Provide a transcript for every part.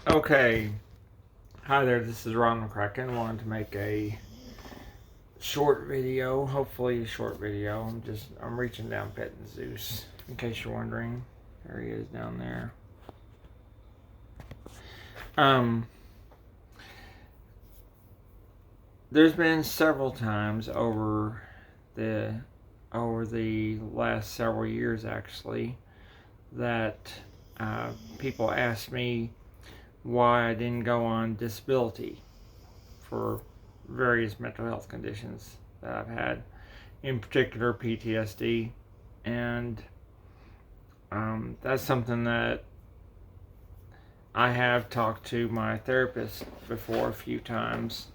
Okay, hi there, this is Ron McCracken. Wanted to make a short video, hopefully a short video. I'm reaching down petting Zeus, in case you're wondering. There he is down there. Um, there's been several times the over the last several years actually that people ask me why I didn't go on disability for various mental health conditions that I've had, in particular PTSD. And that's something that I have talked to my therapist before a few times,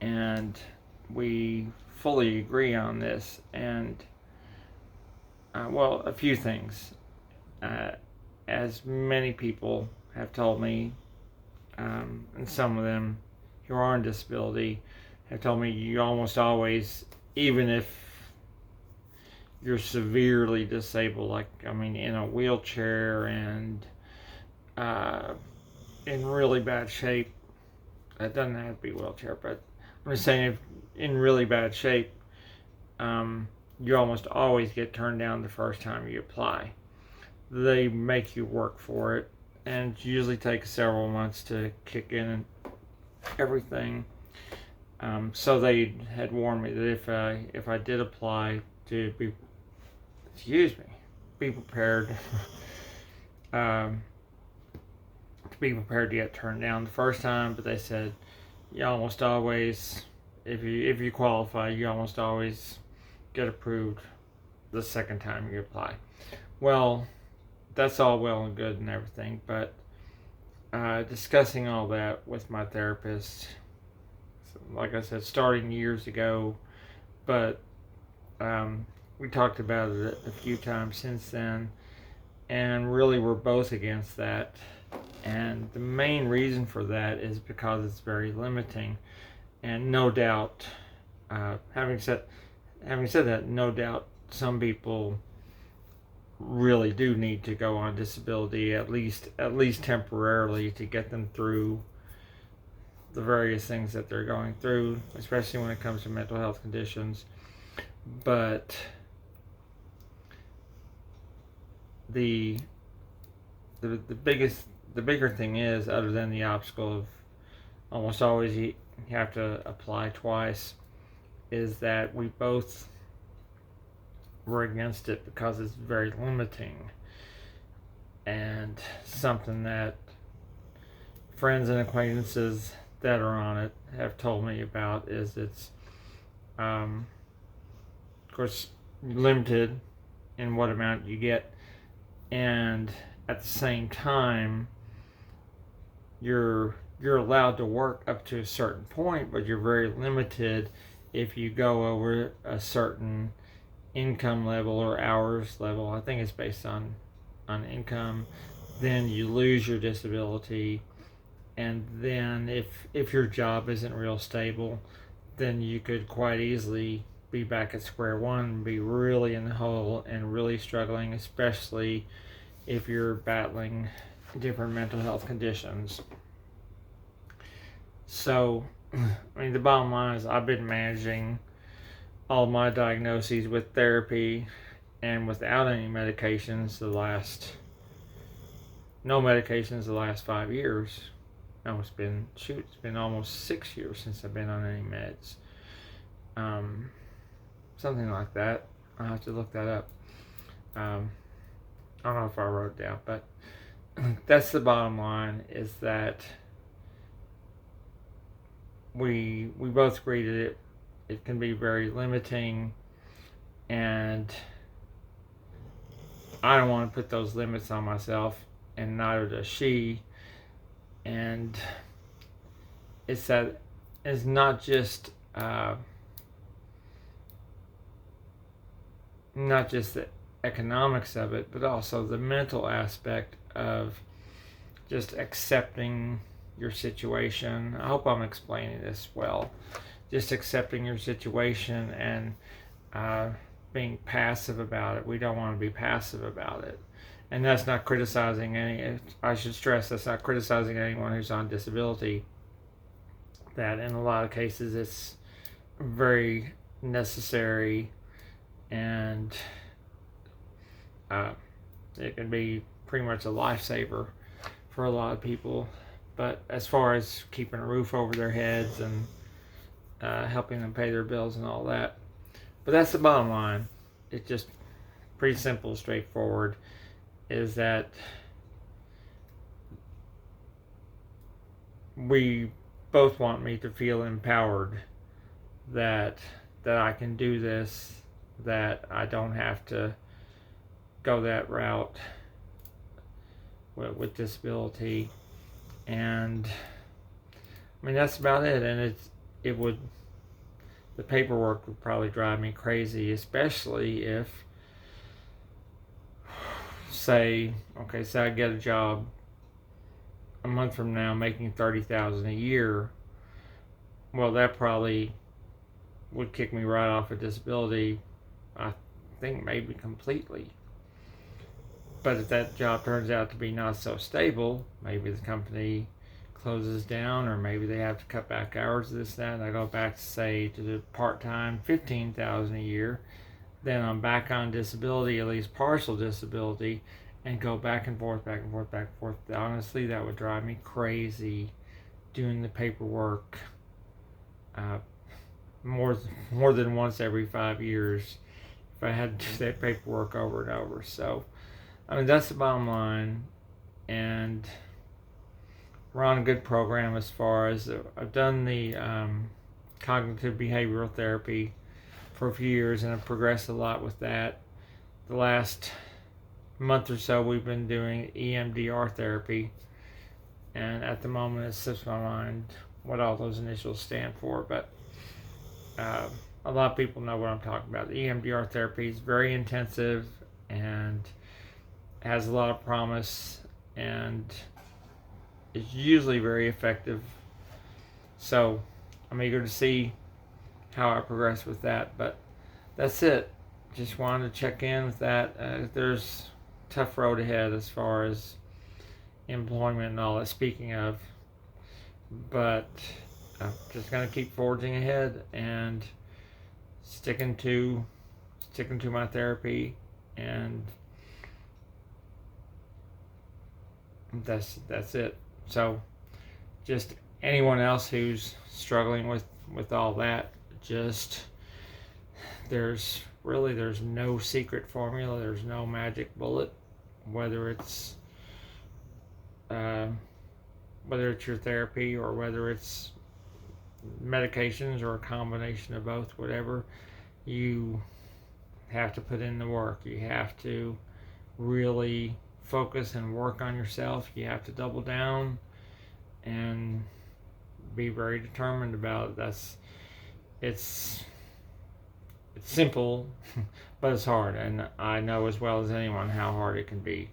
and we fully agree on this. And, well, a few things. Uh, as many people have told me, and some of them who are on disability have told me you almost always, even if you're severely disabled, like, I mean, in a wheelchair and uh, in really bad shape, it doesn't have to be wheelchair, but I'm just saying, if in really bad shape, you almost always get turned down the first time you apply. They make you work for it, and it usually takes several months to kick in and everything. So they had warned me that if I did apply, to be, excuse me, be prepared, um, to be prepared to get turned down the first time. But they said you almost always, if you qualify, you almost always get approved the second time you apply. Well, that's all well and good and everything, but discussing all that with my therapist, like I said, starting years ago, but um, we talked about it a few times since then, and really we're both against that. And the main reason for that is because it's very limiting, and no doubt, having said that, no doubt some people really do need to go on disability, at least temporarily, to get them through the various things that they're going through, especially when it comes to mental health conditions. But the the bigger thing is, other than the obstacle of almost always you have to apply twice, is that we both were against it because it's very limiting, and something that friends and acquaintances that are on it have told me about is it's, of course, limited in what amount you get, and at the same time, you're allowed to work up to a certain point, but you're very limited if you go over a certain income level or hours level. I think it's based on income. Then you lose your disability, and then if your job isn't real stable, then you could quite easily be back at square one and be really in the hole and really struggling, especially if you're battling different mental health conditions. So, I mean, the bottom line is I've been managing all my diagnoses with therapy and without any medications no medications the last 5 years. No, it's been almost 6 years since I've been on any meds. Um, Something like that. I'll have to look that up. I don't know if I wrote it down, but that's the bottom line, is that we both agree that it can be very limiting, and I don't want to put those limits on myself, and neither does she. And it's not just not just the economics of it, but also the mental aspect of just accepting your situation. I hope I'm explaining this well. Just accepting your situation and being passive about it. We don't want to be passive about it. And that's not criticizing any, I should stress, that's not criticizing anyone who's on disability. That in a lot of cases it's very necessary, and it can be pretty much a lifesaver for a lot of people. But as far as keeping a roof over their heads and helping them pay their bills and all that, but that's the bottom line. It's just pretty simple, straightforward, is that we both want me to feel empowered that I can do this, that I don't have to go that route with disability. And I mean, that's about it. And the paperwork would probably drive me crazy, especially if, say I get a job a month from now making $30,000 a year. Well, that probably would kick me right off of disability, I think maybe completely. But if that job turns out to be not so stable, maybe the company closes down, or maybe they have to cut back hours, this, that, and I go back to, say, to the part-time $15,000 a year, then I'm back on disability, at least partial disability, and go back and forth, back and forth, back and forth. Honestly, that would drive me crazy, doing the paperwork more than once every 5 years if I had to do that paperwork over and over. So, I mean, that's the bottom line. And we're on a good program as far as I've done the cognitive behavioral therapy for a few years, and I've progressed a lot with that. The last month or so we've been doing EMDR therapy, and at the moment it slips my mind what all those initials stand for, but a lot of people know what I'm talking about. The EMDR therapy is very intensive and has a lot of promise, and is usually very effective. So I'm eager to see how I progress with that. But that's it. Just wanted to check in with that. There's a tough road ahead as far as employment and all that, speaking of. But I'm just going to keep forging ahead and sticking to my therapy, and that's it. So just anyone else who's struggling with all that, just there's no secret formula, there's no magic bullet, whether it's your therapy or whether it's medications or a combination of both. Whatever, you have to put in the work. You have to really focus and work on yourself. You have to double down and be very determined about it. It's simple, but it's hard, and I know as well as anyone how hard it can be.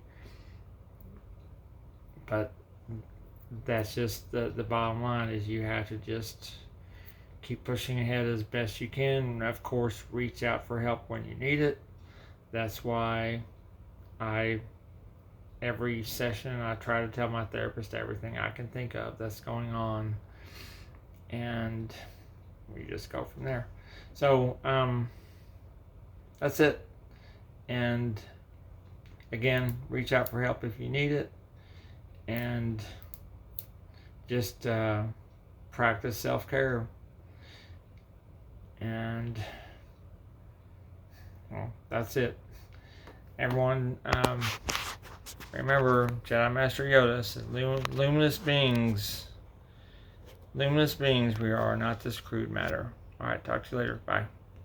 But that's just the bottom line, is you have to just keep pushing ahead as best you can, and of course reach out for help when you need it. That's why every session I try to tell my therapist everything I can think of that's going on, and we just go from there. So that's it. And again, reach out for help if you need it, and just practice self-care. And well, that's it. Everyone, remember, Jedi Master Yoda said, luminous beings we are, not this crude matter. Alright, talk to you later. Bye.